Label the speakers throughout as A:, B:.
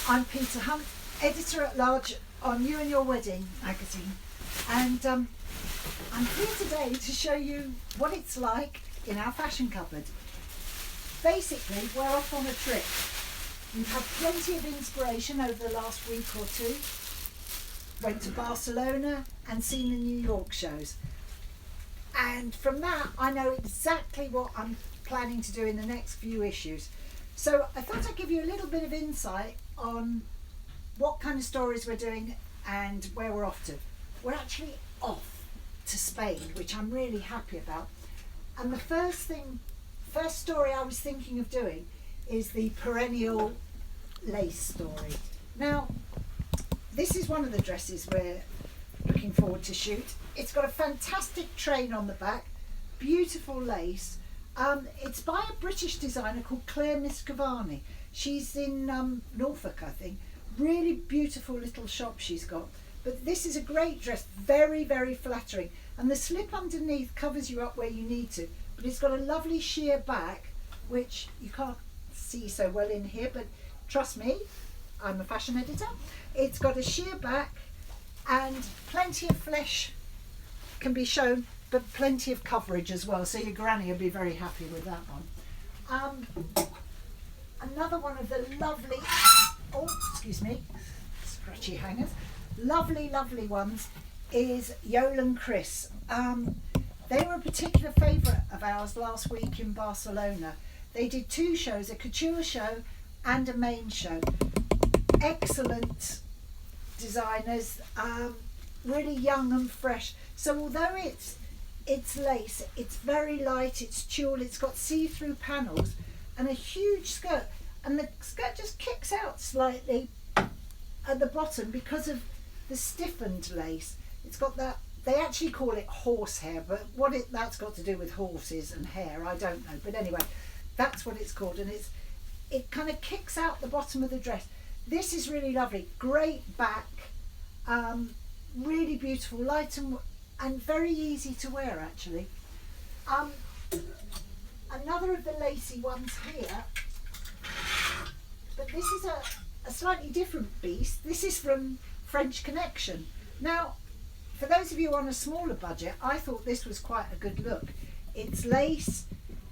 A: I'm Peta Hunt, editor-at-large on You and Your Wedding magazine, and I'm here today to show you what it's like in our fashion cupboard. Basically, we're off on a trip. We've had plenty of inspiration over the last week or two. Went to Barcelona and seen the New York shows. And from that, I know exactly what I'm planning to do in the next few issues. So I thought I'd give you a little bit of insight on what kind of stories we're doing and where we're off to. We're actually off to Spain, which I'm really happy about. And the first story I was thinking of doing is the perennial lace story. Now, this is one of the dresses we're looking forward to shoot. It's got a fantastic train on the back, beautiful lace. It's by a British designer called Claire Niscavani. She's in Norfolk, I think. Really beautiful little shop she's got. But this is a great dress, very, very flattering. And the slip underneath covers you up where you need to. But it's got a lovely sheer back, which you can't see so well in here, but trust me, I'm a fashion editor. It's got a sheer back and plenty of flesh can be shown, but plenty of coverage as well, so your granny will be very happy with that one. Another one of the lovely, scratchy hangers, lovely ones is Yole and Chris. They were a particular favourite of ours last week in Barcelona. They did two shows, a couture show and a main show. Excellent designers, really young and fresh. So although it's lace, it's very light, it's tulle, it's got see-through panels and a huge skirt, and the skirt just kicks out slightly at the bottom because of the stiffened lace. It's got that, they actually call it horsehair, but that's got to do with horses and hair, I don't know. But anyway, that's what it's called, and it kind of kicks out the bottom of the dress. This is really lovely, great back, really beautiful, light and very easy to wear actually. Another of the lacy ones here, but this is a slightly different beast. This is from French Connection. Now, for those of you on a smaller budget, I thought this was quite a good look. It's lace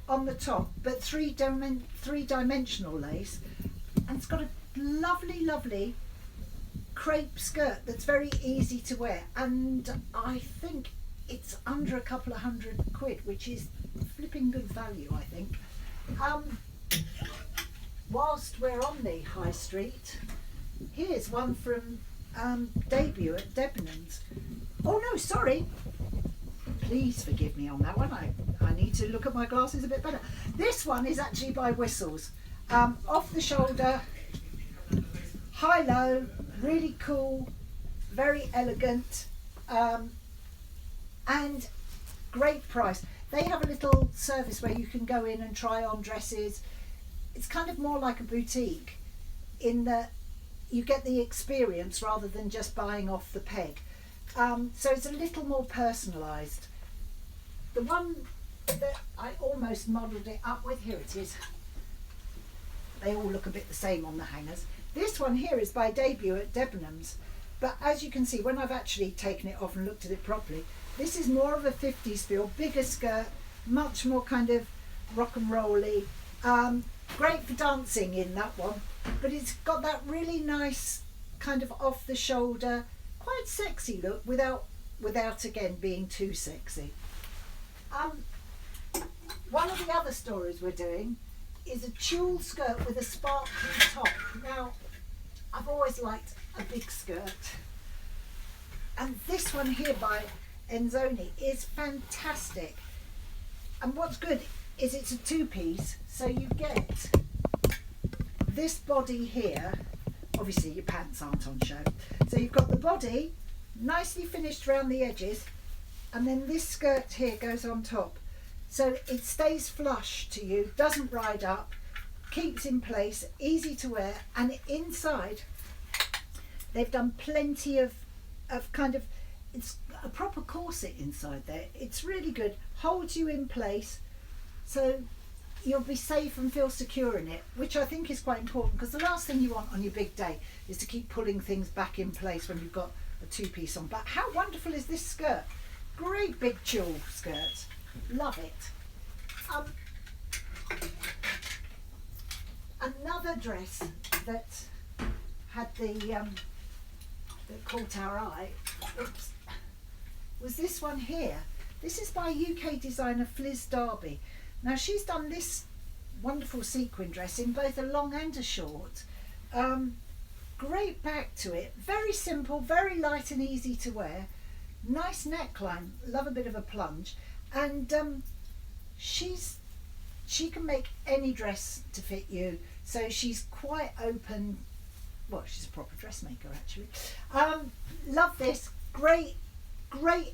A: on the top, but three-dimensional lace, and it's got a lovely crepe skirt that's very easy to wear, and I think it's under a couple of £100, which is flipping good value, I think. Whilst we're on the high street, here's one from Debut at Debenhams. Oh no, sorry, please forgive me on that one. I need to look at my glasses a bit better. This one is actually by Whistles. Off the shoulder, high-low, really cool, very elegant, and great price. They have a little service where you can go in and try on dresses. It's kind of more like a boutique in that you get the experience rather than just buying off the peg. So it's a little more personalised. The one that I almost modelled it up with, here it is. They all look a bit the same on the hangers. This one here is by Debut at Debenhams, but as you can see, when I've actually taken it off and looked at it properly, this is more of a 50s feel, bigger skirt, much more kind of rock and rolly. Great for dancing in that one, but it's got that really nice kind of off the shoulder, quite sexy look without again being too sexy. One of the other stories we're doing is a tulle skirt with a sparkly top. Now, I've always liked a big skirt, and this one here by Enzoni is fantastic. And what's good is it's a two-piece, so you get this body here. Obviously your pants aren't on show, so you've got the body nicely finished around the edges, and then this skirt here goes on top. So it stays flush to you, doesn't ride up, keeps in place, easy to wear, and inside they've done plenty of kind of, it's a proper corset inside there. It's really good, holds you in place. So you'll be safe and feel secure in it, which I think is quite important, because the last thing you want on your big day is to keep pulling things back in place when you've got a two-piece on. But how wonderful is this skirt? Great big tulle skirt, love it. Another dress that had that caught our eye, oops, was this one here. This is by UK designer Fliz Darby. Now she's done this wonderful sequin dress in both a long and a short. Great back to it, very simple, very light and easy to wear. Nice neckline, love a bit of a plunge, and she can make any dress to fit you, so she's quite open. Well, she's a proper dressmaker actually. Love this, great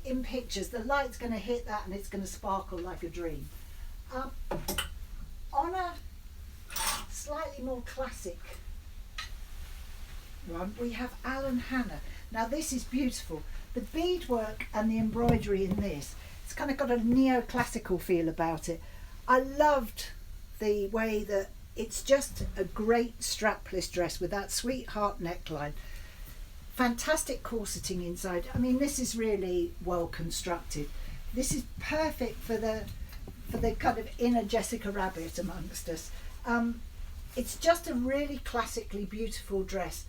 A: in pictures. The light's going to hit that and it's going to sparkle like a dream. On a slightly more classic one, we have Alan Hanna. Now this is beautiful. The beadwork and the embroidery in this, it's kind of got a neoclassical feel about it. I loved the way that it's just a great strapless dress with that sweetheart neckline. Fantastic corseting inside. I mean, this is really well constructed. This is perfect for the kind of inner Jessica Rabbit amongst us. It's just a really classically beautiful dress.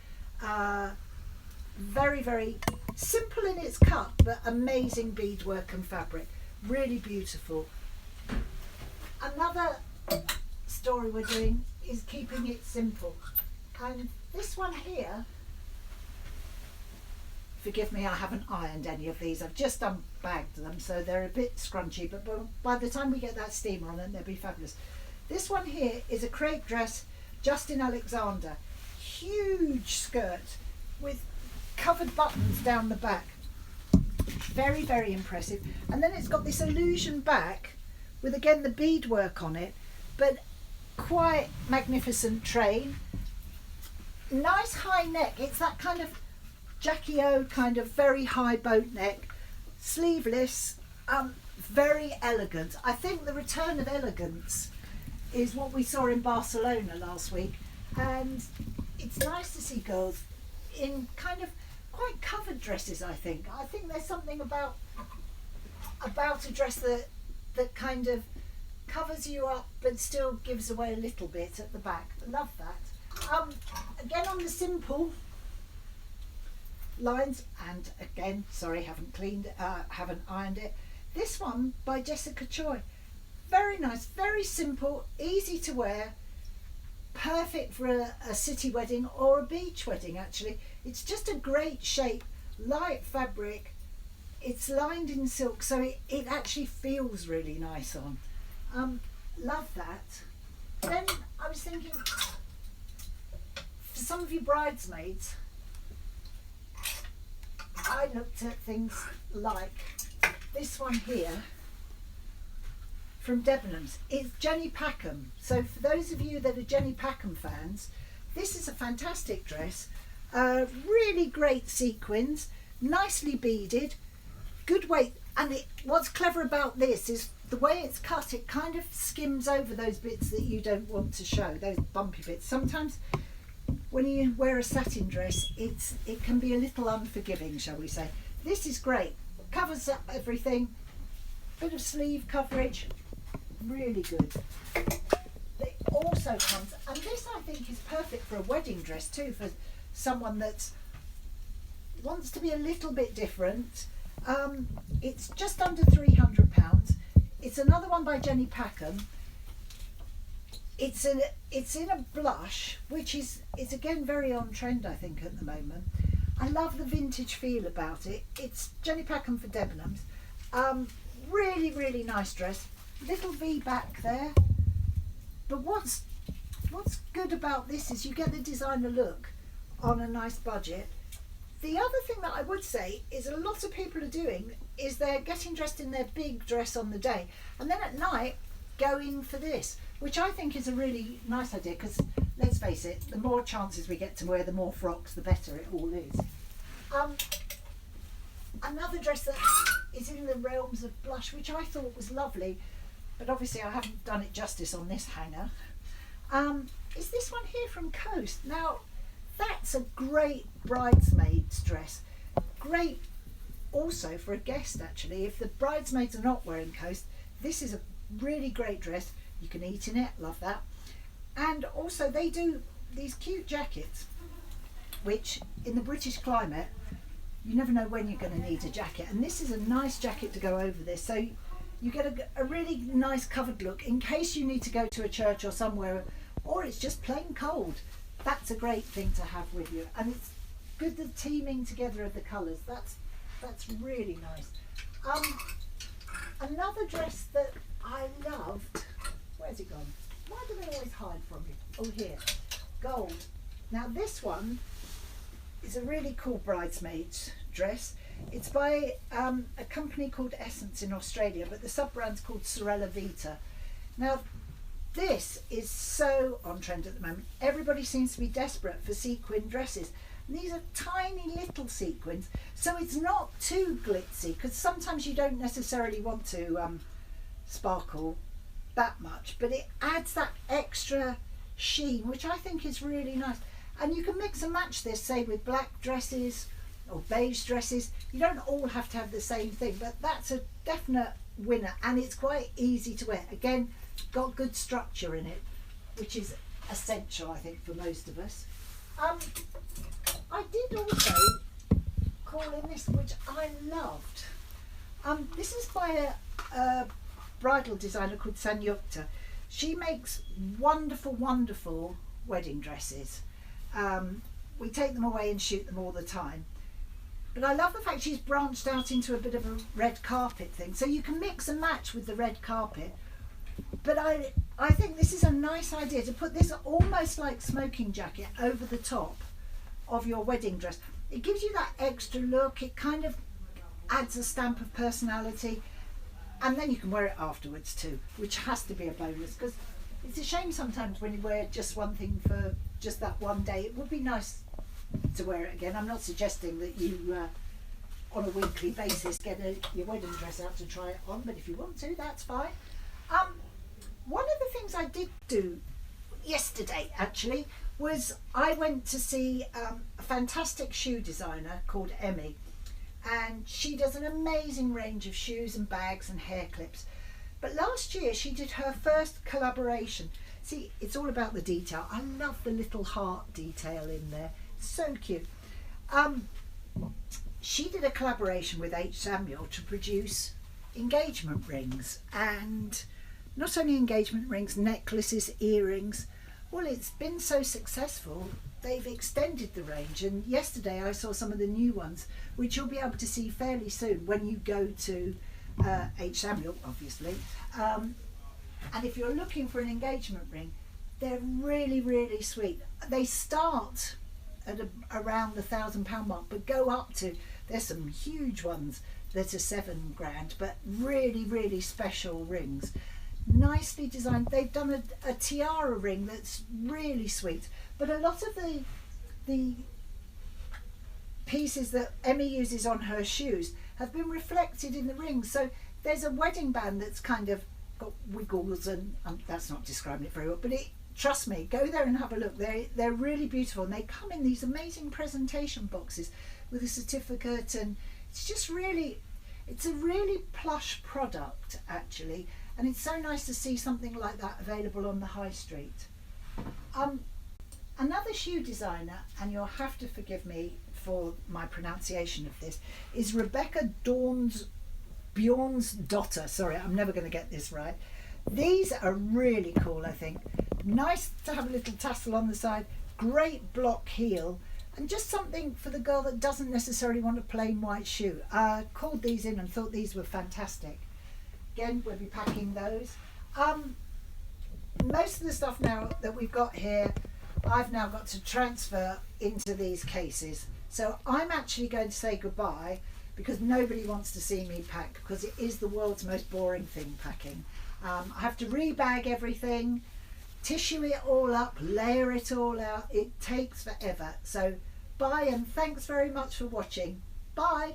A: Very, very simple in its cut, but amazing beadwork and fabric. Really beautiful. Another story we're doing is keeping it simple. And this one here, forgive me, I haven't ironed any of these. I've just unbagged them, so they're a bit scrunchy, but by the time we get that steamer on them, they'll be fabulous. This one here is a crepe dress, Justin Alexander. Huge skirt with covered buttons down the back. Very, very impressive. And then it's got this illusion back with, again, the beadwork on it, but quite magnificent train. Nice high neck. It's that kind of Jackie O kind of very high boat neck, sleeveless, very elegant. I think the return of elegance is what we saw in Barcelona last week, and it's nice to see girls in kind of quite covered dresses. I think there's something about a dress that kind of covers you up but still gives away a little bit at the back. Love that. Again, on the simple lines, and again, sorry, haven't ironed it. This one by Jessica Choi. Very nice, very simple, easy to wear, perfect for a city wedding or a beach wedding actually. It's just a great shape, light fabric, it's lined in silk, so it actually feels really nice on. Love that. Then I was thinking, for some of you bridesmaids, I looked at things like this one here from Debenhams. It's Jenny Packham. So for those of you that are Jenny Packham fans, this is a fantastic dress. Really great sequins, nicely beaded, good weight. And what's clever about this is the way it's cut, it kind of skims over those bits that you don't want to show, those bumpy bits. Sometimes when you wear a satin dress, it can be a little unforgiving, shall we say. This is great, covers up everything, bit of sleeve coverage, really good. It also comes, and this I think is perfect for a wedding dress too, for someone that wants to be a little bit different. It's just under £300. It's another one by Jenny Packham. It's in a blush, which is again very on trend, I think, at the moment. I love the vintage feel about it. It's Jenny Packham for Debenhams. Really, really nice dress. Little V back there. But what's good about this is you get the designer look on a nice budget. The other thing that I would say is a lot of people are doing is they're getting dressed in their big dress on the day, and then at night going for this, which I think is a really nice idea, because let's face it, the more chances we get to wear the more frocks, the better it all is. Another dress that is in the realms of blush, which I thought was lovely, but obviously I haven't done it justice on this hanger, is this one here from Coast. Now, that's a great bridesmaid's dress. Great also for a guest, actually. If the bridesmaids are not wearing Coast, this is a really great dress. You can eat in it, love that. And also they do these cute jackets, which in the British climate, you never know when you're going to need a jacket. And this is a nice jacket to go over this. So you get a really nice covered look in case you need to go to a church or somewhere, or it's just plain cold. That's a great thing to have with you. And it's good, the teaming together of the colours. That's really nice. Another dress that I loved, where's it gone? Why do they always hide from you? Oh, here, gold. Now this one is a really cool bridesmaid's dress. It's by a company called Essence in Australia, but the sub-brand's called Sorella Vita. Now this is so on trend at the moment. Everybody seems to be desperate for sequin dresses. And these are tiny little sequins, so it's not too glitzy, because sometimes you don't necessarily want to sparkle that much, but it adds that extra sheen, which I think is really nice. And you can mix and match this, say, with black dresses or beige dresses. You don't all have to have the same thing, but that's a definite winner, and it's quite easy to wear. Again, got good structure in it, which is essential, I think, for most of us. I did also call in this, which I loved. This is by a bridal designer called Sanyukta. She makes wonderful, wonderful wedding dresses. We take them away and shoot them all the time. But I love the fact she's branched out into a bit of a red carpet thing. So you can mix and match with the red carpet. But I think this is a nice idea to put this almost like smoking jacket over the top of your wedding dress. It gives you that extra look. It kind of adds a stamp of personality. And then you can wear it afterwards too, which has to be a bonus, because it's a shame sometimes when you wear just one thing for just that one day. It would be nice to wear it again. I'm not suggesting that you on a weekly basis get your wedding dress out to try it on, but if you want to, that's fine. One of the things I did do yesterday actually was I went to see a fantastic shoe designer called Emmy, and she does an amazing range of shoes and bags and hair clips. But last year she did her first collaboration. See, it's all about the detail. I love the little heart detail in there. So cute. She did a collaboration with H. Samuel to produce engagement rings, and not only engagement rings, necklaces, earrings. Well, it's been so successful, they've extended the range, and yesterday I saw some of the new ones, which you'll be able to see fairly soon when you go to H. Samuel, obviously. And if you're looking for an engagement ring, they're really, really sweet. They start at around the £1,000 mark, but go up to, there's some huge ones that are £7,000, but really, really special rings. Nicely designed. They've done a tiara ring that's really sweet, but a lot of the pieces that Emmy uses on her shoes have been reflected in the rings. So there's a wedding band that's kind of got wiggles, and that's not describing it very well, but trust me, go there and have a look. They're really beautiful, and they come in these amazing presentation boxes with a certificate, and it's a really plush product actually. And it's so nice to see something like that available on the high street. Another shoe designer, and you'll have to forgive me for my pronunciation of this, is Rebecca Bjorn's daughter. Sorry, I'm never going to get this right. These are really cool, I think. Nice to have a little tassel on the side, great block heel, and just something for the girl that doesn't necessarily want a plain white shoe. I called these in and thought these were fantastic. Again, we'll be packing those. Most of the stuff now that we've got here, I've now got to transfer into these cases. So I'm actually going to say goodbye, because nobody wants to see me pack, because it is the world's most boring thing, packing. I have to rebag everything, tissue it all up, layer it all out. It takes forever. So bye, and thanks very much for watching. Bye.